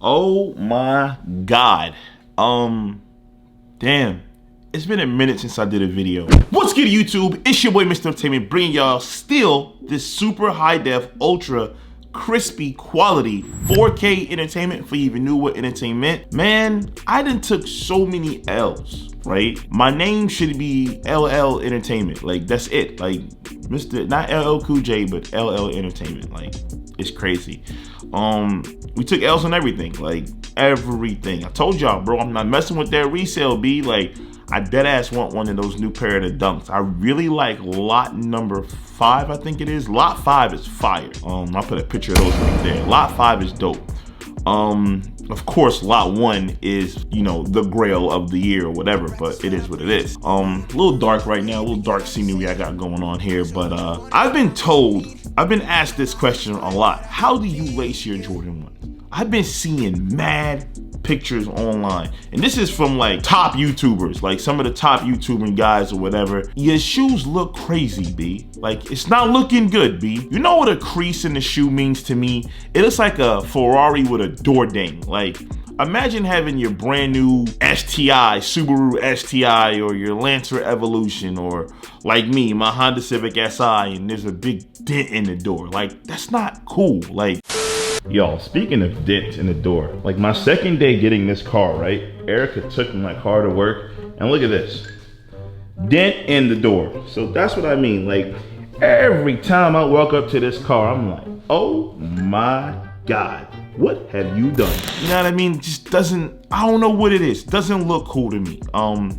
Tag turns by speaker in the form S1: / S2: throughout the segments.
S1: Oh my God. Damn. It's been a minute since I did a video. What's good, YouTube? It's your boy, Mr. Entertainment, bringing y'all still this super high def, ultra crispy quality 4K entertainment for you even knew what entertainment. Man, I done took so many L's, right? My name should be LL Entertainment. Like, that's it. Like, not LL Cool J, but LL Entertainment. Like, it's crazy. We took L's on everything, like everything. I told y'all, bro, I'm not messing with that resale, B. Like, I dead ass want one of those new pair of the Dunks. I really like lot number 5, I think it is. Lot 5 is fire. I'll put a picture of those right there. Lot 5 is dope. Of course, lot 1 is, you know, the grail of the year or whatever, but it is what it is. A little dark right now, a little dark scenery I got going on here, but I've been asked this question a lot. How do you lace your Jordan 1? I've been seeing mad pictures online, and this is from like top YouTubers, like some of the top YouTubing guys or whatever. Your shoes look crazy, B. Like, it's not looking good, B. You know what a crease in the shoe means to me? It looks like a Ferrari with a door ding. Like, imagine having your brand new STI, Subaru STI, or your Lancer Evolution, or like me, my Honda Civic Si, and there's a big dent in the door. Like, that's not cool. Like, yo, speaking of dent in the door, like my second day getting this car, right? Erica took my car to work, and look at this. Dent in the door. So that's what I mean. Like, every time I walk up to this car, I'm like, oh my God, what have you done? You know what I mean? Just doesn't, I don't know what it is. Doesn't look cool to me.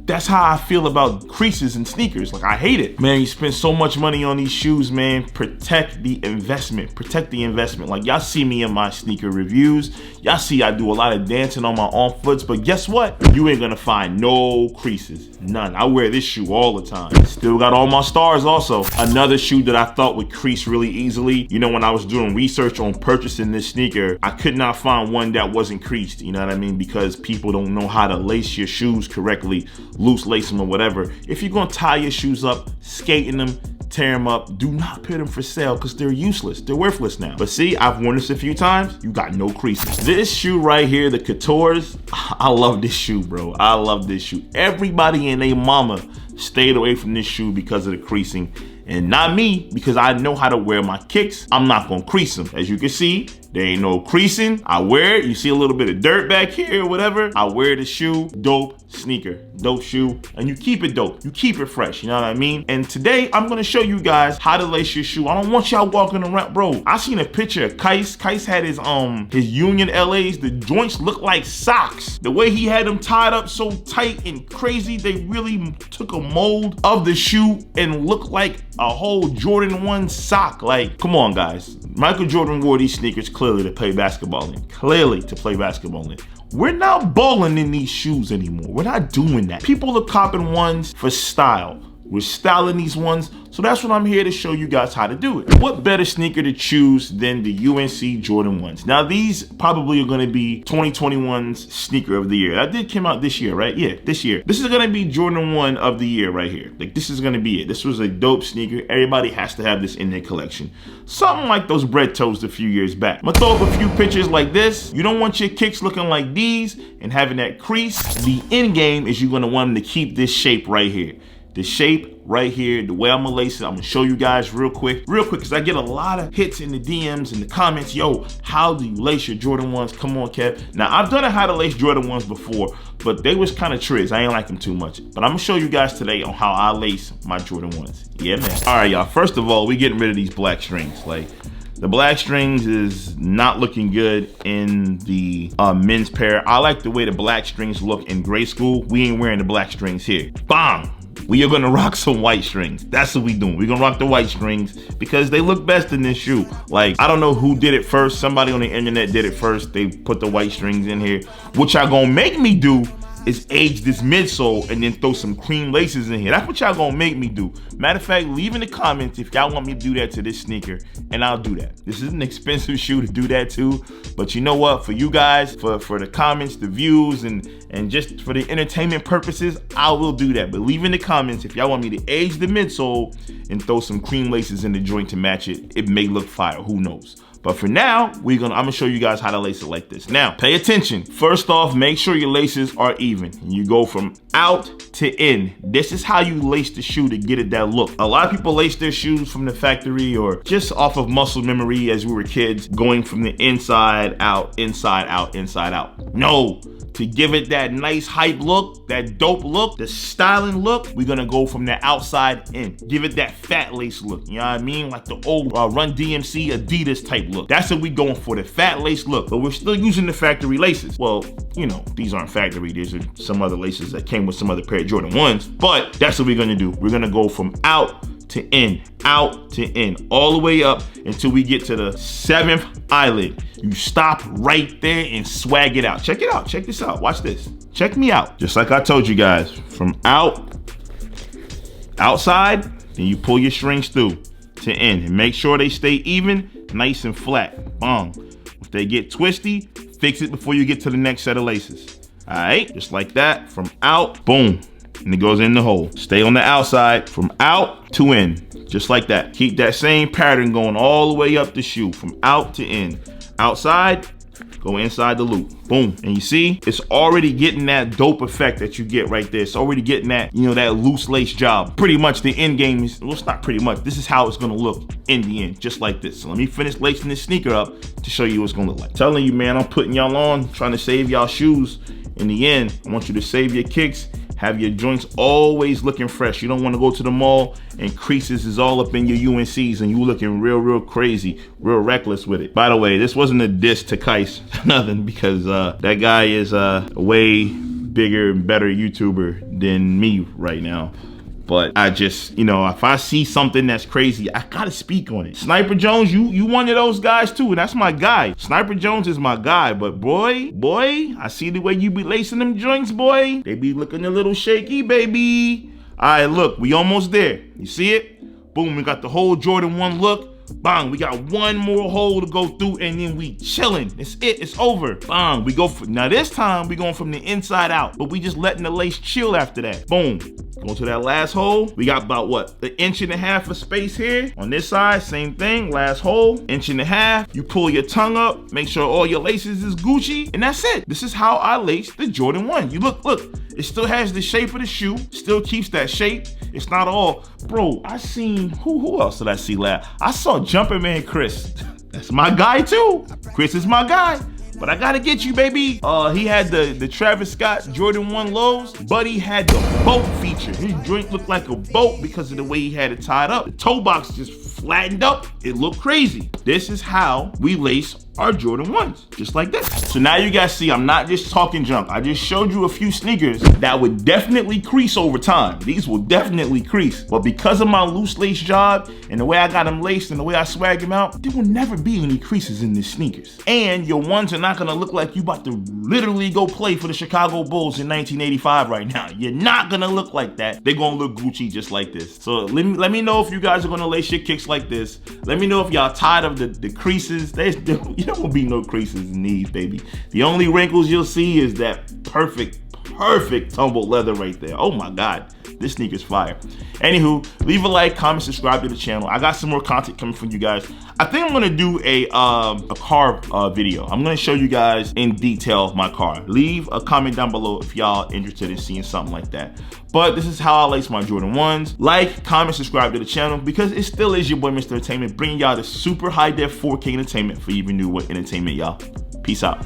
S1: That's how I feel about creases in sneakers. Like, I hate it. Man, you spend so much money on these shoes, man. Protect the investment. Protect the investment. Like, y'all see me in my sneaker reviews. Y'all see I do a lot of dancing on my on foots, but guess what? You ain't gonna find no creases. None. I wear this shoe all the time. Still got all my stars also. Another shoe that I thought would crease really easily. You know, when I was doing research on purchasing this sneaker, I could not find one that wasn't creased. You know what I mean? Because people don't know how to lace your shoes correctly, loose lace them or whatever. If you're gonna tie your shoes up, skating them, tear them up, do not put them for sale because they're useless. They're worthless now. But see, I've worn this a few times. You got no creases. This shoe right here, the Couture's, I love this shoe, bro. I love this shoe. Everybody and their mama stayed away from this shoe because of the creasing. And not me, because I know how to wear my kicks. I'm not gonna crease them. As you can see, there ain't no creasing. I wear it. You see a little bit of dirt back here or whatever. I wear the shoe. Dope sneaker. Dope shoe. And you keep it dope. You keep it fresh. You know what I mean? And today, I'm gonna show you guys how to lace your shoe. I don't want y'all walking around. Bro, I seen a picture of Kais. Kais had his Union LAs. The joints look like socks. The way he had them tied up so tight and crazy, they really took a mold of the shoe and looked like a whole Jordan 1 sock. Like, come on, guys. Michael Jordan wore these sneakers clearly to play basketball in. Clearly to play basketball in. We're not balling in these shoes anymore. We're not doing that. People are copping ones for style. We're styling these ones, so that's what I'm here to show you guys how to do it. What better sneaker to choose than the UNC Jordan 1s? Now, these probably are gonna be 2021's sneaker of the year. That did come out this year, right? Yeah, this year. This is gonna be Jordan 1 of the year right here. Like, this is gonna be it. This was a dope sneaker. Everybody has to have this in their collection. Something like those bread toast a few years back. I'm gonna throw up a few pictures like this. You don't want your kicks looking like these and having that crease. The end game is you're gonna want them to keep this shape right here. The shape right here, the way I'm gonna lace it, I'm gonna show you guys real quick, because I get a lot of hits in the DMs and the comments. Yo, how do you lace your Jordan 1s? Come on, Kev. Now, I've done a how to lace Jordan 1s before, but they was kind of tricks. I ain't like them too much. But I'm gonna show you guys today on how I lace my Jordan 1s. Yeah, man. All right, y'all. First of all, we getting rid of these black strings. Like, the black strings is not looking good in the men's pair. I like the way the black strings look in grade school. We ain't wearing the black strings here. Bang! We are gonna rock some white strings. That's what we doing. We're gonna rock the white strings because they look best in this shoe. Like, I don't know who did it first. Somebody on the internet did it first. They put the white strings in here. What y'all gonna make me do is age this midsole and then throw some cream laces in here. That's what y'all gonna make me do. Matter of fact, leave in the comments if y'all want me to do that to this sneaker, and I'll do that. This is an expensive shoe to do that to, but you know what? For you guys, for the comments, the views, and just for the entertainment purposes, I will do that. But leave in the comments if y'all want me to age the midsole and throw some cream laces in the joint to match it. It may look fire, who knows? But for now, I'm gonna show you guys how to lace it like this. Now, pay attention. First off, make sure your laces are even. You go from out to in. This is how you lace the shoe to get it that look. A lot of people lace their shoes from the factory or just off of muscle memory as we were kids, going from the inside out, inside out, inside out. No. To give it that nice hype look, that dope look, the styling look, we're gonna go from the outside in. Give it that fat lace look, you know what I mean? Like the old Run DMC Adidas type look. That's what we going for, the fat lace look. But we're still using the factory laces. Well, you know, these aren't factory. These are some other laces that came with some other pair of Jordan 1s. But that's what we're gonna do. We're gonna go from out to in, out to in, all the way up until we get to the 7th eyelid. You stop right there and swag it out. Check it out, check this out, watch this. Check me out. Just like I told you guys, from outside, then you pull your strings through to in. And make sure they stay even, nice and flat, bong. If they get twisty, fix it before you get to the next set of laces. All right, just like that, from out, boom. And it goes in the hole. Stay on the outside from out to in, just like that. Keep that same pattern going all the way up the shoe from out to in. Outside, go inside the loop, boom. And you see, it's already getting that dope effect that you get right there. It's already getting that, you know, that loose lace job. Pretty much the end game is, well, it's not pretty much, this is how it's gonna look in the end, just like this. So let me finish lacing this sneaker up to show you what it's gonna look like. Telling you, man, I'm putting y'all on, trying to save y'all shoes. In the end, I want you to save your kicks, have your joints always looking fresh. You don't want to go to the mall and creases is all up in your UNCs and you looking real crazy, real reckless with it. By the way, this wasn't a diss to Kais, nothing, because that guy is a way bigger and better YouTuber than me right now. But I just, you know, if I see something that's crazy, I gotta speak on it. Sniper Jones, you one of those guys too, and that's my guy. Sniper Jones is my guy, but boy, I see the way you be lacing them joints, boy. They be looking a little shaky, baby. All right, look, we almost there. You see it? Boom, we got the whole Jordan 1 look. Bang, we got one more hole to go through and then we chilling. It's it, it's over. Bang, we go for, now this time we going from the inside out, but we just letting the lace chill after that. Boom, go to that last hole. We got about what, an inch and a half of space here. On this side, same thing, last hole, inch and a half. You pull your tongue up, make sure all your laces is Gucci, and that's it. This is how I lace the Jordan 1. You look, it still has the shape of the shoe, still keeps that shape. It's not all, bro, I seen, who else did I see last? I saw Jumping Man Chris. That's my guy too. Chris is my guy. But I gotta get you, baby. He had the Travis Scott Jordan 1 lows, but he had the boat feature. His joint looked like a boat because of the way he had it tied up. The toe box just flattened up. It looked crazy. This is how we lace our Jordan 1s, just like this. So now you guys see, I'm not just talking junk. I just showed you a few sneakers that would definitely crease over time. These will definitely crease. But because of my loose lace job and the way I got them laced and the way I swag them out, there will never be any creases in these sneakers. And your ones are not gonna look like you about to literally go play for the Chicago Bulls in 1985 right now. You're not gonna look like that. They're gonna look Gucci just like this. So let me know if you guys are gonna lace your kicks like this. Let me know if y'all tired of the creases. There won't be no creases in these, baby. The only wrinkles you'll see is that perfect tumbled leather right there. Oh my God, this sneaker's fire. Anywho, leave a like, comment, subscribe to the channel. I got some more content coming from you guys. I think I'm gonna do a car video. I'm gonna show you guys in detail my car. Leave a comment down below if y'all interested in seeing something like that. But this is how I lace my Jordan 1s. Like, comment, subscribe to the channel because it still is your boy, Mr. Entertainment, bringing y'all the super high def 4K entertainment for even new what entertainment, y'all. Peace out.